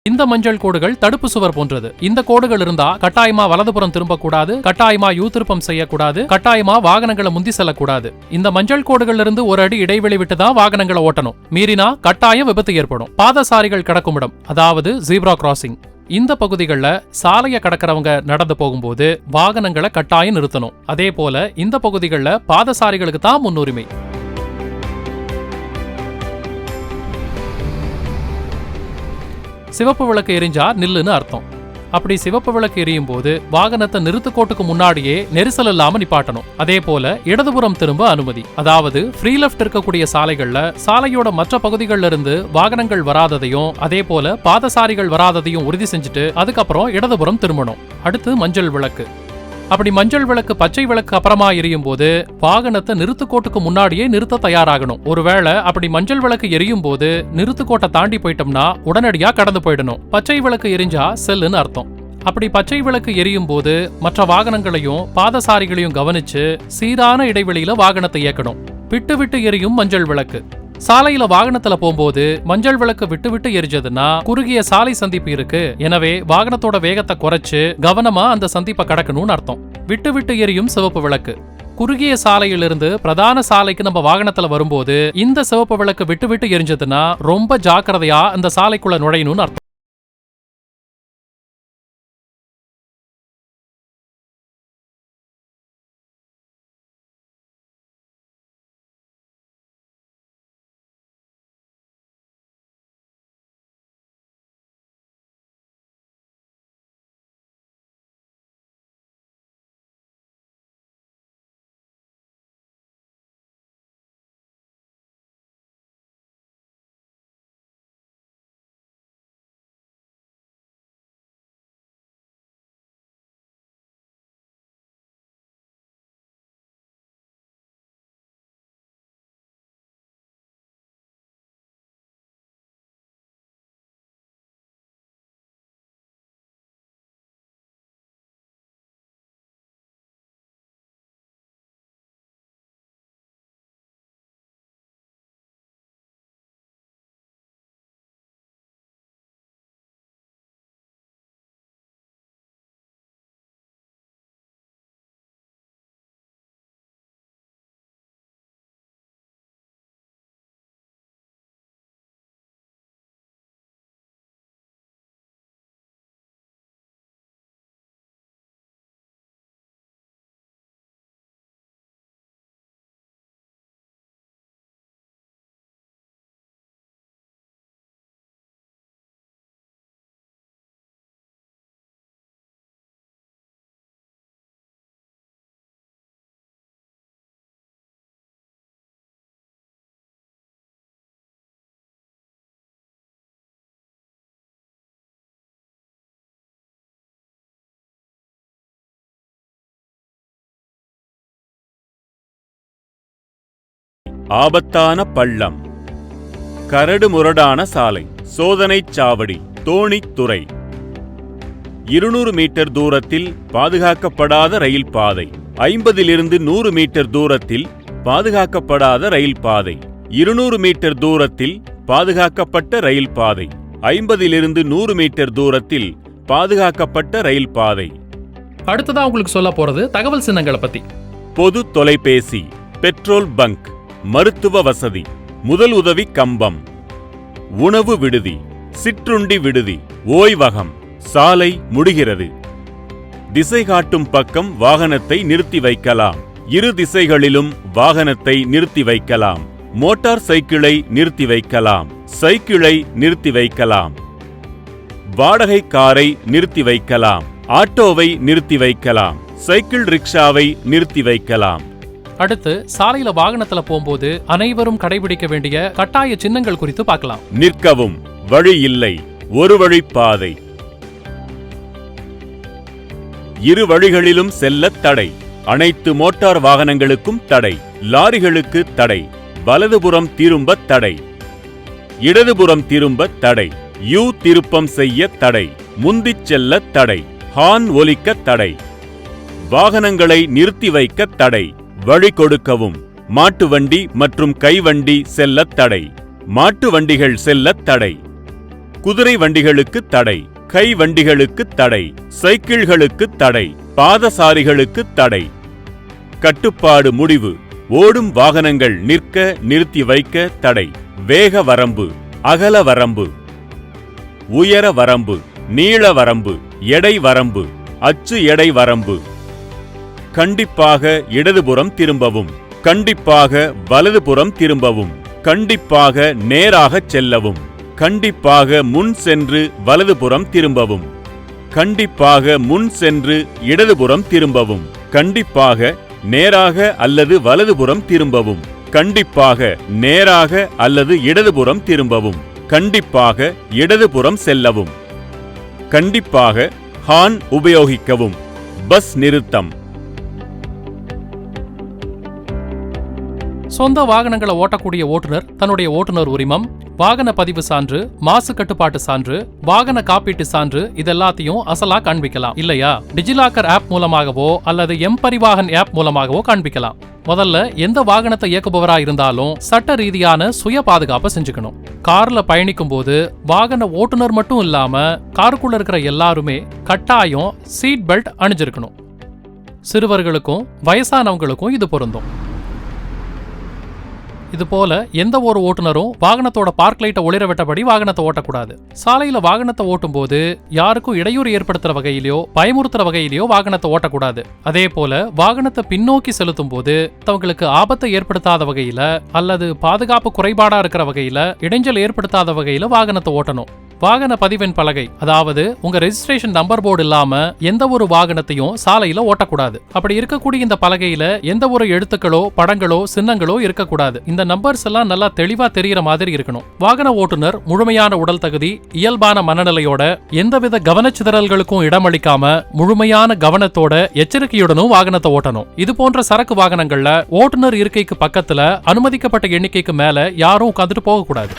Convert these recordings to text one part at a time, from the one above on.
இந்த மஞ்சள் கோடுகள் தடுப்பு சுவர் போன்றது. இந்த கோடுகள் இருந்தா கட்டாயமா வலதுபுறம் திரும்பக்கூடாது, கட்டாயமா யூ திருப்பம் செய்யக்கூடாது, கட்டாயமா வாகனங்களை முந்தி செல்லக்கூடாது. இந்த மஞ்சள் கோடுகள் இருந்து ஒரு அடி இடைவெளி விட்டுதான் வாகனங்களை ஓட்டணும். மீறினா கட்டாயம் விபத்து ஏற்படும். பாதசாரிகள் கடக்கும் இடம், அதாவது ஜீப்ரா கிராசிங். இந்த பகுதிகளில் சாலையை கடக்கிறவங்க நடந்து போகும்போது வாகனங்களை கட்டாயம் நிறுத்தணும். அதே போல இந்த பகுதிகளில் பாதசாரிகளுக்கு தான் முன்னுரிமை. சிவப்பு விளக்கு எரிஞ்சா நில்லுன்னு அர்த்தம். அப்படி சிவப்பு விளக்கு எரியும் போது வாகனத்தை நிறுத்துக்கோட்டுக்கு முன்னாடியே நெரிசல் இல்லாம நிப்பாட்டணும். அதே போல இடதுபுறம் திரும்ப அனுமதி, அதாவது ஃப்ரீ லெஃப்ட் இருக்கக்கூடிய சாலைகள்ல சாலையோட மற்ற பகுதிகளில் இருந்து வாகனங்கள் வராததையும் அதே போல பாதசாரிகள் வராததையும் உறுதி செஞ்சுட்டு அதுக்கப்புறம் இடதுபுறம் திரும்பணும். அடுத்து மஞ்சள் விளக்கு. அப்படி மஞ்சள் விளக்கு பச்சை விளக்கு அப்புறமா எரியும் போது வாகனத்தை நிறுத்துக்கோட்டுக்கு முன்னாடியே நிறுத்த தயாராகணும். ஒருவேளை அப்படி மஞ்சள் விளக்கு எரியும் போது நிறுத்துக்கோட்டை தாண்டி போயிட்டோம்னா உடனடியா கடந்து போயிடணும். பச்சை விளக்கு எரிஞ்சா செல்லுன்னு அர்த்தம். அப்படி பச்சை விளக்கு எரியும் போது மற்ற வாகனங்களையும் பாதசாரிகளையும் கவனிச்சு சீரான இடைவெளியில வாகனத்தை இயக்கணும். விட்டு விட்டு எரியும் மஞ்சள் விளக்கு. சாலையில வாகனத்துல போகும்போது மஞ்சள் விளக்கு விட்டு விட்டு எரிஞ்சதுன்னா குறுகிய சாலை சந்திப்பு இருக்கு, எனவே வாகனத்தோட வேகத்தை குறைச்சு கவனமா அந்த சந்திப்பை கடக்கணும்னு அர்த்தம். விட்டு விட்டு எரியும் சிவப்பு விளக்கு. குறுகிய சாலையிலிருந்து பிரதான சாலைக்கு நம்ம வாகனத்துல வரும்போது இந்த சிவப்பு விளக்கு விட்டு விட்டு எரிஞ்சதுன்னா ரொம்ப ஜாக்கிரதையா அந்த சாலைக்குள்ள நுழையணும்னு அர்த்தம். ஆபத்தான பள்ளம், கரடு முரடான சாலை, சோதனைச் சாவடி, தோணித்துறை. 200 மீட்டர் தூரத்தில் பாதுகாக்கப்படாத ரயில் பாதை. 50லிருந்து 100 மீட்டர் தூரத்தில் பாதுகாக்கப்படாத ரயில் பாதை. 200 மீட்டர் தூரத்தில் பாதுகாக்கப்பட்ட ரயில் பாதை. 50லிருந்து 100 மீட்டர் தூரத்தில் பாதுகாக்கப்பட்ட ரயில் பாதை. அடுத்ததா உங்களுக்கு சொல்ல போறது தகவல் சின்னங்களை பத்தி. பொது தொலைபேசி, பெட்ரோல் பங்க், மருத்துவ வசதி, முதல் உதவி கம்பம், உணவு விடுதி, சிற்றுண்டி விடுதி, ஓய்வகம். சாலை முடிகிறது. திசை காட்டும் பக்கம் வாகனத்தை நிறுத்தி வைக்கலாம். இரு திசைகளிலும் வாகனத்தை நிறுத்தி வைக்கலாம். மோட்டார் சைக்கிளை நிறுத்தி வைக்கலாம். சைக்கிளை நிறுத்தி வைக்கலாம். வாடகை காரை நிறுத்தி வைக்கலாம். ஆட்டோவை நிறுத்தி வைக்கலாம். சைக்கிள் ரிக்ஷாவை நிறுத்தி வைக்கலாம். அடுத்து சாலையில வாகனத்துல போகும்போது அனைவரும் கடைபிடிக்க வேண்டிய கட்டாய சின்னங்கள் குறித்து பார்க்கலாம். நிற்கவும், வழி இல்லை, ஒரு வழி பாதை. இரு வழிகளிலும் செல்ல தடை. அனைத்து மோட்டார் வாகனங்களுக்கும் தடை. லாரிகளுக்கு தடை. வலதுபுறம் திரும்ப தடை. இடதுபுறம் திரும்ப தடை. யூ திருப்பம் செய்ய தடை. முந்திச் செல்ல தடை. ஹார்ன் ஒலிக்க தடை. வாகனங்களை நிறுத்தி வைக்க தடை. வழி கொடுக்கவும். மாட்டு வண்டி மற்றும் கைவண்டி செல்ல தடை. மாட்டு வண்டிகள் செல்ல தடை. குதிரை வண்டிகளுக்கு தடை, கை வண்டிகளுக்கு தடை, சைக்கிள்களுக்கு தடை, பாதசாரிகளுக்கு தடை. கட்டுப்பாடு முடிவு. ஓடும் வாகனங்கள் நிற்க, நிறுத்தி வைக்க தடை. வேக வரம்பு, அகல வரம்பு, உயர வரம்பு, நீள வரம்பு, எடை வரம்பு, அச்சு எடை வரம்பு. கண்டிப்பாக இடதுபுறம் திரும்பவும், கண்டிப்பாக வலதுபுறம் திரும்பவும், கண்டிப்பாக நேராகச் செல்லவும், கண்டிப்பாக முன் சென்று வலதுபுறம் திரும்பவும், கண்டிப்பாக முன் சென்று இடதுபுறம் திரும்பவும், கண்டிப்பாக நேராக அல்லது வலதுபுறம் திரும்பவும், கண்டிப்பாக நேராக அல்லது இடதுபுறம் திரும்பவும், கண்டிப்பாக இடதுபுறம் செல்லவும், கண்டிப்பாக ஹார்ன் உபயோகிக்கவும். பஸ் நிறுத்தம். சொந்த வாகனங்களை ஓட்டக்கூடிய ஓட்டுநர் தன்னுடைய ஓட்டுநர் உரிமம், வாகன பதிவு சான்று, மாசு கட்டுப்பாட்டு சான்று, வாகன காப்பீட்டு சான்று இதெல்லாத்தையும் அசலா காண்பிக்கலாம். இல்லையா டிஜிலாக்கர் ஆப் மூலமாகவோ அல்லது எம்பரிவாகன் ஆப் மூலமாகவோ காண்பிக்கலாம். முதல்ல எந்த வாகனத்தை இயக்குபவரா இருந்தாலும் சட்ட ரீதியான சுய பாதுகாப்பை செஞ்சுக்கணும். கார்ல பயணிக்கும் போது வாகன ஓட்டுநர் மட்டும் இல்லாம காருக்குள்ள இருக்கிற எல்லாருமே கட்டாயம் சீட் பெல்ட் அணிஞ்சிருக்கணும். சிறுவர்களுக்கும் வயசானவங்களுக்கும் இது பொருந்தும். இது போல எந்த ஒரு ஓட்டுநரும் வாகனத்தோட பார்க் லைட்டை ஒளிர விட்டபடி வாகனத்தை ஓட்டக்கூடாது. சாலையில வாகனத்தை ஓட்டும் போது யாருக்கும் இடையூறு ஏற்படுத்துற வகையிலயோ பயமுறுத்துற வகையிலயோ வாகனத்தை ஓட்டக்கூடாது. அதே போல வாகனத்தை பின்னோக்கி செலுத்தும் போது தங்களுக்கு ஆபத்தை ஏற்படுத்தாத வகையில அல்லது பாதுகாப்பு குறைபாடா இருக்கிற வகையில இடைஞ்சல் ஏற்படுத்தாத வகையில வாகனத்தை ஓட்டணும். வாகன பதிவெண் பலகை, அதாவது உங்க ரெஜிஸ்ட்ரேஷன் நம்பர் போர்டு இல்லாம எந்த ஒரு வாகனத்தையும் சாலையில ஓட்டக்கூடாது. அப்படி இருக்கக்கூடிய இந்த பலகையில எந்த ஒரு எழுத்துக்களோ படங்களோ சின்னங்களோ இருக்கக்கூடாது. இந்த நம்பர்ஸ் எல்லாம் நல்லா தெளிவா தெரியற மாதிரி இருக்கணும். வாகன ஓட்டுநர் முழுமையான உடல் தகுதி, இயல்பான மனநிலையோட எந்தவித கவனச்சிதறல்களுக்கும் இடமளிக்காம முழுமையான கவனத்தோட எச்சரிக்கையுடனும் வாகனத்தை ஓட்டணும். இது போன்ற சரக்கு வாகனங்கள்ல ஓட்டுநர் இருக்கைக்கு பக்கத்துல அனுமதிக்கப்பட்ட எண்ணிக்கைக்கு மேல யாரும் உட்கார்ந்துட்டு போகக்கூடாது.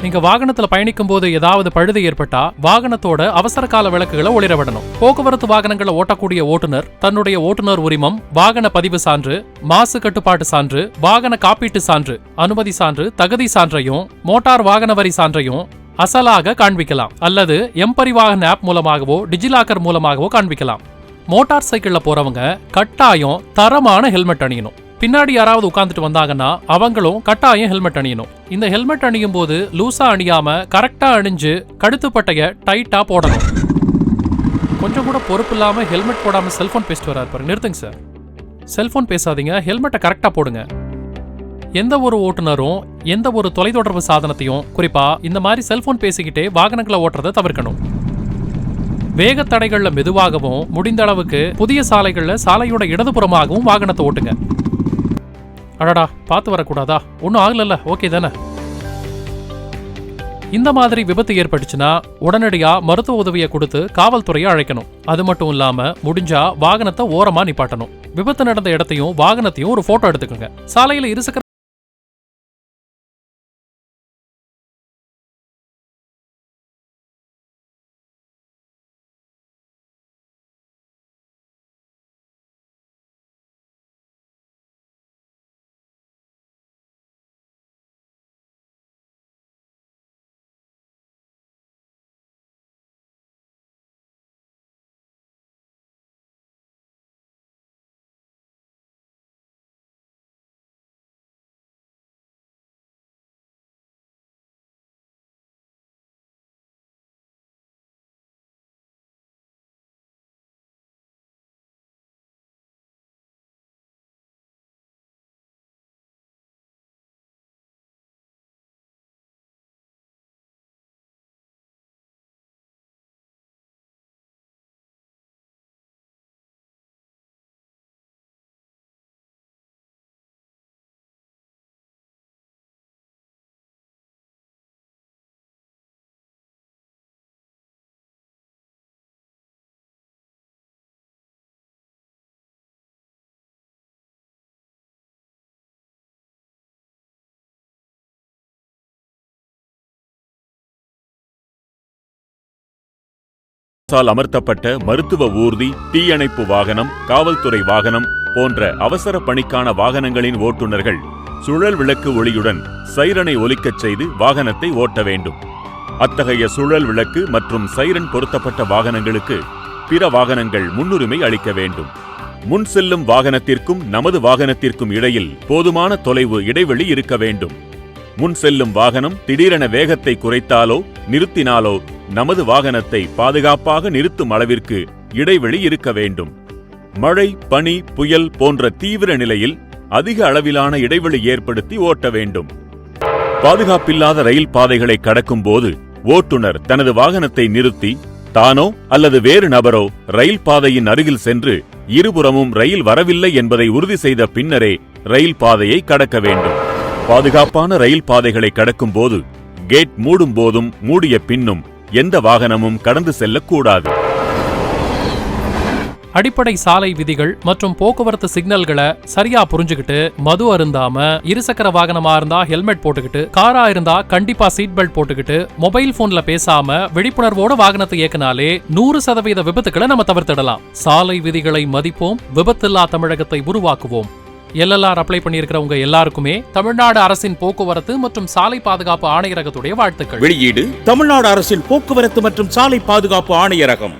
நீங்க வாகனத்துல பயணிக்கும் போது ஏதாவது பழுது ஏற்பட்டா வாகனத்தோட அவசர கால விளக்குகளை ஒளிர விடணும். போக்குவரத்து வாகனங்களை ஓட்டக்கூடிய ஓட்டுநர் தன்னுடைய ஓட்டுநர் உரிமம், வாகன பதிவு சான்று, மாசு கட்டுப்பாட்டு சான்று, வாகன காப்பீட்டு சான்று, அனுமதி சான்று, தகுதி சான்றையும் மோட்டார் வாகன வரி சான்றையும் அசலாக காண்பிக்கலாம். அல்லது எம்பரிவாகன் ஆப் மூலமாகவோ டிஜிலாக்கர் மூலமாகவோ காண்பிக்கலாம். மோட்டார் சைக்கிள்ல போறவங்க கட்டாயம் தரமான ஹெல்மெட் அணியணும். பின்னாடி யாராவது உட்கார்ந்துட்டு வந்தாங்கன்னா அவங்களும் கட்டாயம் ஹெல்மெட் அணியணும். இந்த ஹெல்மெட் அணியும் போது லூசா அணியாம கரெக்டா அணிஞ்சு கழுத்துப்பட்டைய டைட்டா போடணும். கொஞ்சம் கூட பொறுப்பு இல்லாம ஹெல்மெட் போடாம செல்போன் பேசிட்டு வராரு பாருங்க. நிறுத்துங்க சார், செல்போன் பேசாதீங்க, ஹெல்மெட்டை கரெக்டா போடுங்க. எந்த ஒரு ஓட்டுநரும் எந்த ஒரு தொலைத்தொடர்பு சாதனத்தையும், குறிப்பா இந்த மாதிரி செல்போன் பேசிக்கிட்டே வாகனங்களை ஓட்டுறதை தவிர்க்கணும். வேக தடைகள்ல மெதுவாகவும் முடிந்த அளவுக்கு புதிய சாலைகள்ல சாலையோட இடதுபுறமாகவும் வாகனத்தை ஓட்டுங்க. அடடா, பார்த்து வரக்கூடாதா? ஒன்னும் ஆகல, ஓகே தானே? இந்த மாதிரி விபத்து ஏற்பட்டுச்சுன்னா உடனடியா மருத்துவ உதவியை கொடுத்து காவல்துறையை அழைக்கணும். அது மட்டும் இல்லாம முடிஞ்சா வாகனத்தை ஓரமா நிப்பாட்டணும். விபத்து நடந்த இடத்தையும் வாகனத்தையும் ஒரு போட்டோ எடுத்துக்கோங்க. சாலையில இருசக்கர அமர்த்தப்பட்ட மருத்துவ ஊர்தி, தீயணைப்பு வாகனம், காவல்துறை வாகனம் போன்ற அவசர பணிக்கான வாகனங்களின் ஓட்டுநர்கள் சுழல் விளக்கு ஒளியுடன் சைரனை ஒலிக்கச் செய்து வாகனத்தை ஓட்ட வேண்டும். அத்தகைய சுழல் விளக்கு மற்றும் சைரன் பொருத்தப்பட்ட வாகனங்களுக்கு பிற வாகனங்கள் முன்னுரிமை அளிக்க வேண்டும். முன் செல்லும் வாகனத்திற்கும் நமது வாகனத்திற்கும் இடையில் போதுமான தொலைவு இடைவெளி இருக்க வேண்டும். முன் செல்லும் வாகனம் திடீரென வேகத்தை குறைத்தாலோ நிறுத்தினாலோ நமது வாகனத்தை பாதுகாப்பாக நிறுத்தும் அளவிற்கு இடைவெளி இருக்க வேண்டும். மழை, பனி, புயல் போன்ற தீவிர நிலையில் அதிக அளவிலான இடைவெளி ஏற்படுத்தி ஓட்ட வேண்டும். பாதுகாப்பில்லாத ரயில் பாதைகளை கடக்கும் போது ஓட்டுநர் தனது வாகனத்தை நிறுத்தி தானோ அல்லது வேறு நபரோ ரயில் பாதையின் அருகில் சென்று இருபுறமும் ரயில் வரவில்லை என்பதை உறுதி செய்த பின்னரே ரயில் பாதையை கடக்க வேண்டும். பாதுகாப்பான ரயில் பாதைகளை கடக்கும் போது கேட் மூடும் போதும் மூடிய பின்னும் எந்த வாகனமும் கடந்து செல்லக்கூடாது. அடிப்படை சாலை விதிகள் மற்றும் போக்குவரத்து சிக்னல்களை சரியா புரிஞ்சுக்கிட்டு மது அருந்தாம, இருசக்கர வாகனமா இருந்தா ஹெல்மெட் போட்டுக்கிட்டு, காரா இருந்தா கண்டிப்பா சீட் பெல்ட் போட்டுக்கிட்டு, மொபைல் போன்ல பேசாம விழிப்புணர்வோட வாகனத்தை இயக்கினாலே 100% விபத்துக்களை நம்ம தவிர்த்திடலாம். சாலை விதிகளை மதிப்போம், விபத்தில்லா தமிழகத்தை உருவாக்குவோம். LLR அப்ளை பண்ணியிருக்கிறவங்க எல்லாருக்குமே தமிழ்நாடு அரசின் போக்குவரத்து மற்றும் சாலை பாதுகாப்பு ஆணையரகத்துடைய வாழ்த்துக்கள். வெளியீடு தமிழ்நாடு அரசின் போக்குவரத்து மற்றும் சாலை பாதுகாப்பு ஆணையரகம்.